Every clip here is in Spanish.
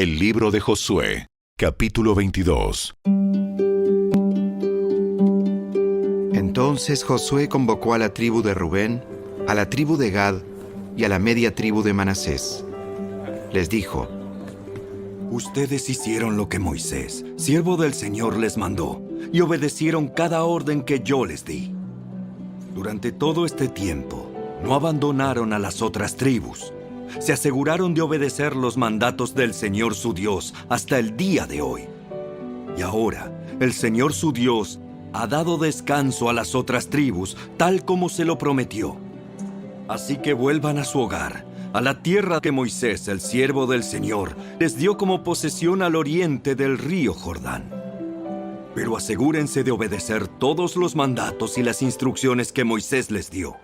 El libro de Josué, capítulo 22. Entonces Josué convocó a la tribu de Rubén, a la tribu de Gad y a la media tribu de Manasés. Les dijo: Ustedes hicieron lo que Moisés, siervo del Señor, les mandó, y obedecieron cada orden que yo les di. Durante todo este tiempo, no abandonaron a las otras tribus. Se aseguraron de obedecer los mandatos del Señor su Dios hasta el día de hoy. Y ahora, el Señor su Dios ha dado descanso a las otras tribus, tal como se lo prometió. Así que vuelvan a su hogar, a la tierra que Moisés, el siervo del Señor, les dio como posesión al oriente del río Jordán. Pero asegúrense de obedecer todos los mandatos y las instrucciones que Moisés les dio.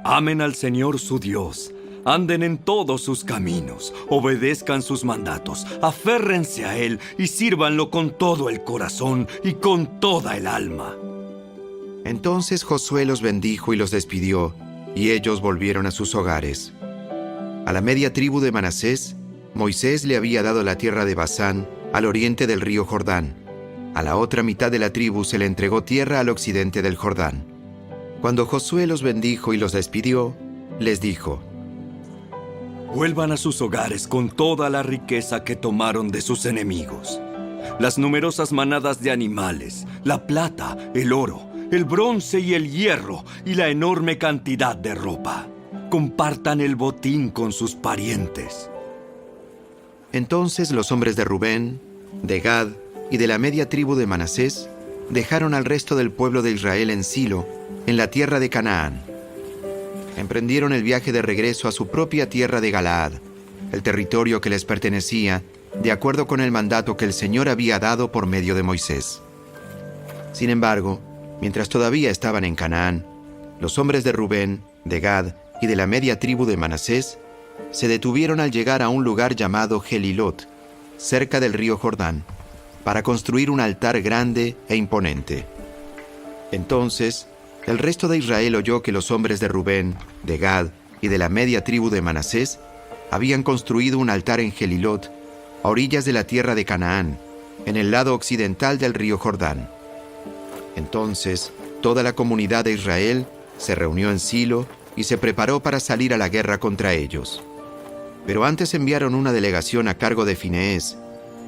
Amen al Señor su Dios, anden en todos sus caminos, obedezcan sus mandatos, aférrense a Él y sírvanlo con todo el corazón y con toda el alma. Entonces Josué los bendijo y los despidió, y ellos volvieron a sus hogares. A la media tribu de Manasés, Moisés le había dado la tierra de Basán, al oriente del río Jordán. A la otra mitad de la tribu se le entregó tierra al occidente del Jordán. Cuando Josué los bendijo y los despidió, les dijo: Vuelvan a sus hogares con toda la riqueza que tomaron de sus enemigos. Las numerosas manadas de animales, la plata, el oro, el bronce y el hierro, y la enorme cantidad de ropa. Compartan el botín con sus parientes. Entonces los hombres de Rubén, de Gad y de la media tribu de Manasés dejaron al resto del pueblo de Israel en Silo, en la tierra de Canaán. Emprendieron el viaje de regreso a su propia tierra de Galaad, el territorio que les pertenecía, de acuerdo con el mandato que el Señor había dado por medio de Moisés. Sin embargo, mientras todavía estaban en Canaán, los hombres de Rubén, de Gad y de la media tribu de Manasés se detuvieron al llegar a un lugar llamado Gelilot, cerca del río Jordán, para construir un altar grande e imponente. Entonces, el resto de Israel oyó que los hombres de Rubén, de Gad y de la media tribu de Manasés habían construido un altar en Gelilot, a orillas de la tierra de Canaán, en el lado occidental del río Jordán. Entonces, toda la comunidad de Israel se reunió en Silo y se preparó para salir a la guerra contra ellos. Pero antes enviaron una delegación a cargo de Fineés,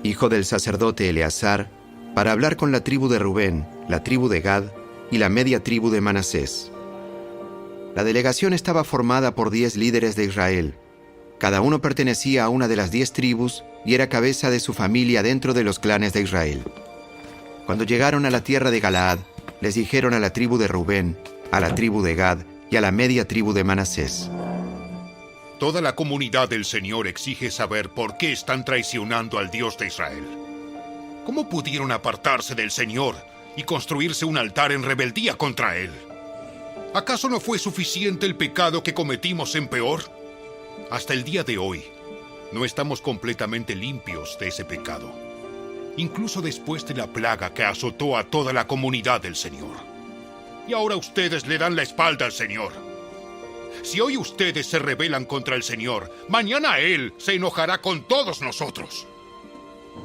hijo del sacerdote Eleazar, para hablar con la tribu de Rubén, la tribu de Gad y la media tribu de Manasés. La delegación estaba formada por 10 líderes de Israel. Cada uno pertenecía a una de las 10 tribus y era cabeza de su familia dentro de los clanes de Israel. Cuando llegaron a la tierra de Galaad, les dijeron a la tribu de Rubén, a la tribu de Gad y a la media tribu de Manasés: Toda la comunidad del Señor exige saber por qué están traicionando al Dios de Israel. ¿Cómo pudieron apartarse del Señor y construirse un altar en rebeldía contra Él? ¿Acaso no fue suficiente el pecado que cometimos en Peor? Hasta el día de hoy, no estamos completamente limpios de ese pecado, incluso después de la plaga que azotó a toda la comunidad del Señor. Y ahora ustedes le dan la espalda al Señor. Si hoy ustedes se rebelan contra el Señor, mañana Él se enojará con todos nosotros.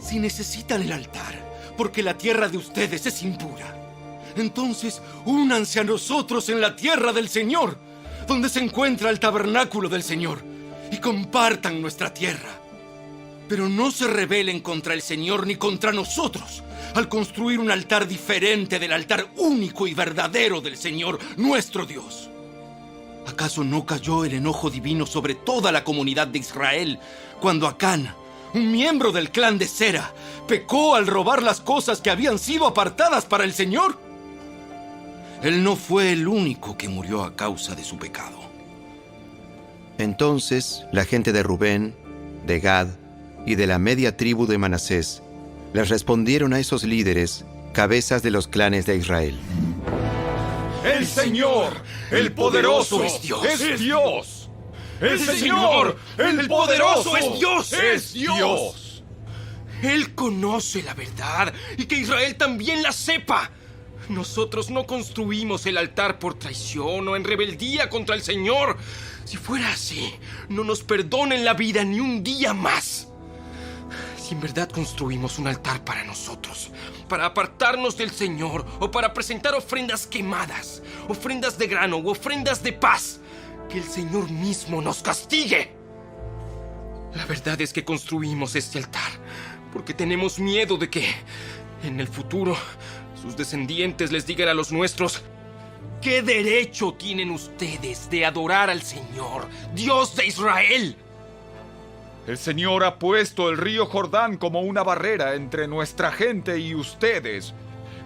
Si necesitan el altar, porque la tierra de ustedes es impura, entonces únanse a nosotros en la tierra del Señor, donde se encuentra el tabernáculo del Señor, y compartan nuestra tierra. Pero no se rebelen contra el Señor ni contra nosotros, al construir un altar diferente del altar único y verdadero del Señor, nuestro Dios. ¿Acaso no cayó el enojo divino sobre toda la comunidad de Israel cuando Acán, un miembro del clan de Sera, pecó al robar las cosas que habían sido apartadas para el Señor? Él no fue el único que murió a causa de su pecado. Entonces la gente de Rubén, de Gad y de la media tribu de Manasés les respondieron a esos líderes, cabezas de los clanes de Israel: ¡El Señor, el poderoso, es Dios! ¡Es Dios! ¡El Señor, el poderoso, es Dios! ¡Es Dios! Él conoce la verdad y que Israel también la sepa. Nosotros no construimos el altar por traición o en rebeldía contra el Señor. Si fuera así, no nos perdonen la vida ni un día más. Si en verdad construimos un altar para nosotros, para apartarnos del Señor o para presentar ofrendas quemadas, ofrendas de grano u ofrendas de paz, que el Señor mismo nos castigue. La verdad es que construimos este altar porque tenemos miedo de que, en el futuro, sus descendientes les digan a los nuestros: ¿qué derecho tienen ustedes de adorar al Señor, Dios de Israel? El Señor ha puesto el río Jordán como una barrera entre nuestra gente y ustedes,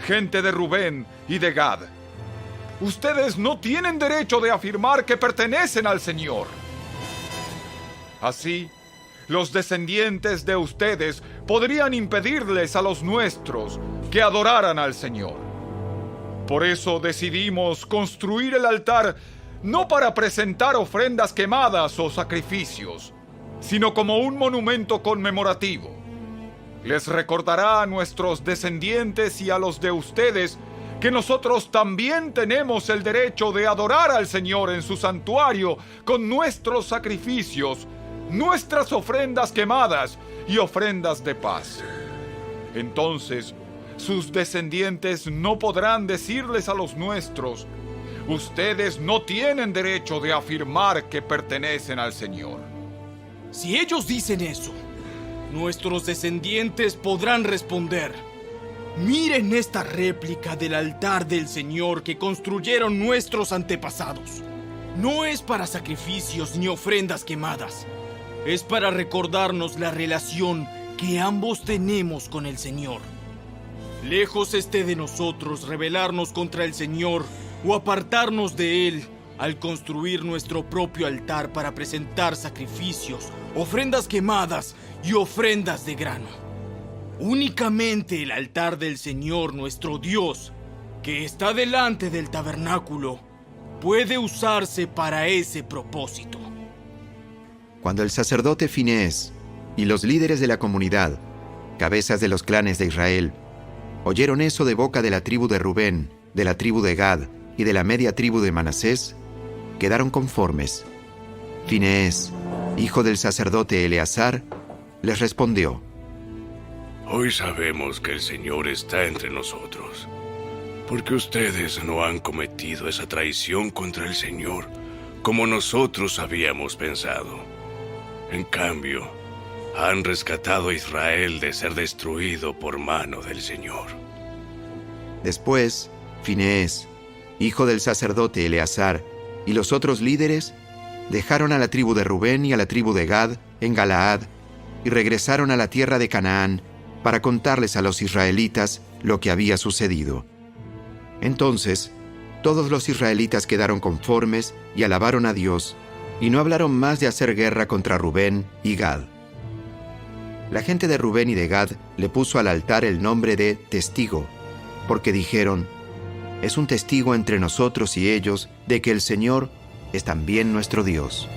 gente de Rubén y de Gad. Ustedes no tienen derecho de afirmar que pertenecen al Señor. Así, los descendientes de ustedes podrían impedirles a los nuestros que adoraran al Señor. Por eso decidimos construir el altar no para presentar ofrendas quemadas o sacrificios, sino como un monumento conmemorativo. Les recordará a nuestros descendientes y a los de ustedes que nosotros también tenemos el derecho de adorar al Señor en su santuario con nuestros sacrificios, nuestras ofrendas quemadas y ofrendas de paz. Entonces, sus descendientes no podrán decirles a los nuestros: ustedes no tienen derecho de afirmar que pertenecen al Señor. Si ellos dicen eso, nuestros descendientes podrán responder: miren esta réplica del altar del Señor que construyeron nuestros antepasados. No es para sacrificios ni ofrendas quemadas. Es para recordarnos la relación que ambos tenemos con el Señor. Lejos esté de nosotros rebelarnos contra el Señor o apartarnos de Él al construir nuestro propio altar para presentar sacrificios, ofrendas quemadas y ofrendas de grano. Únicamente el altar del Señor nuestro Dios, que está delante del tabernáculo, puede usarse para ese propósito. Cuando el sacerdote Finehés y los líderes de la comunidad, cabezas de los clanes de Israel, oyeron eso de boca de la tribu de Rubén, de la tribu de Gad y de la media tribu de Manasés, quedaron conformes. Finehés, hijo del sacerdote Eleazar, les respondió: Hoy sabemos que el Señor está entre nosotros, porque ustedes no han cometido esa traición contra el Señor como nosotros habíamos pensado. En cambio, han rescatado a Israel de ser destruido por mano del Señor. Después, Finehés, hijo del sacerdote Eleazar, y los otros líderes dejaron a la tribu de Rubén y a la tribu de Gad en Galaad y regresaron a la tierra de Canaán para contarles a los israelitas lo que había sucedido. Entonces, todos los israelitas quedaron conformes y alabaron a Dios, y no hablaron más de hacer guerra contra Rubén y Gad. La gente de Rubén y de Gad le puso al altar el nombre de Testigo, porque dijeron: es un testigo entre nosotros y ellos de que el Señor es también nuestro Dios.